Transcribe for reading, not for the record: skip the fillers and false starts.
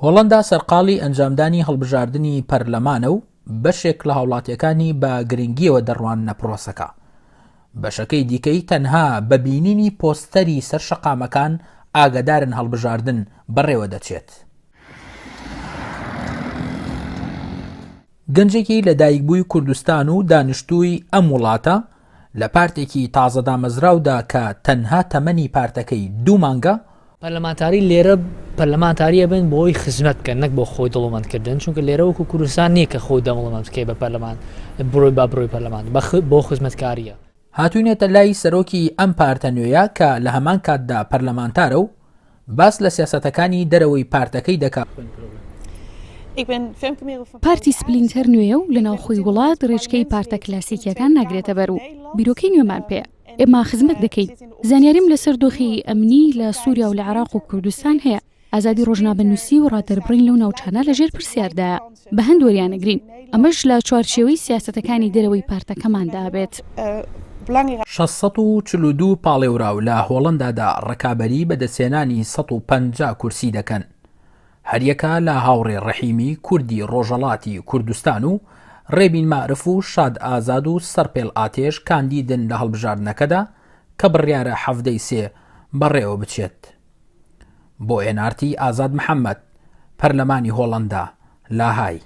هۆڵەندا سەرقاڵی ئەنجامدانی هەڵبژاردننی پەرلەمانە و بەشێک لە هاوڵاتیەکانی بە گرنگیەوە دەڕوانە پرۆسەکە. بەشەکەی دیکەی تەنها بەبینینی پۆستەری سەر شەقامەکان ئاگادارن هەڵبژاردن بەڕێوە دەچێت. گەنجێکی لە دایکبووی کوردستان و دانیشتووی ئەم وڵاتە لە پارتێکی تازە دامەزراودا کە تەنها تەمەنی پارتەکەی 2 مانگە، پەرلەمانتاری لێرە پەرلەمانتاریە بن بۆی خزمەت بکەن، نەک بۆ خۆی دەوڵەمەندکردن، چونکە لێرە وەکو کوردستان نییە کە خۆی دەوڵەمەند بکەی بە پەرلەمان بڕۆی با بڕۆی پەرلەمان بۆ خزمەتکاریە. هاتوونێتە لای سەرۆکی ئەم پارتە نوێیە کە لە هەمان کاتدا پەرلەمانتارە و باس لە سیاسەتەکانی دەرەوەی پارتەکەی دەکات. پارتی سپلینتەر نوێە و لە ناوخۆی وڵات ڕێچکەی پارتە کلاسیکیەکان ناگرێتە بەر و بیرۆکەی نوێمان پێ. ئێمە خزمەت دەکەین. زانیاریم لەسەر دۆخی ئەمنی لە سووریا و لە عێراق و کوردستان هەیە. ئازادی ڕۆژنامەنووسی و ڕادەربڕین لەو ناوچانە لەژێر پرسیاردایە، بە هەند وەریانەگرین. ئەمەش لە چوارچێوەی سیاسەتەکانی دەرەوەی پارتەکەماندا بێت. 642 پاڵێوراو لە هۆڵەندادا ڕکابەری بەدەستێنانی 150 کورسی دەکەن. هەریەکە لە هاوڕێ ڕەحیمی کوردی ڕۆژەڵاتی کوردستان و ڕێبین معرف و شاد ئازاد و سەرپێڵ ئاتێش کاندیدن لە هەڵبژاردنەکەدا کە بڕیارە 73 بەڕێوە بچێت. بۆ ئێنارتی ئازاد محەممەد، پەرلەمانی هۆڵەندا، لاهای.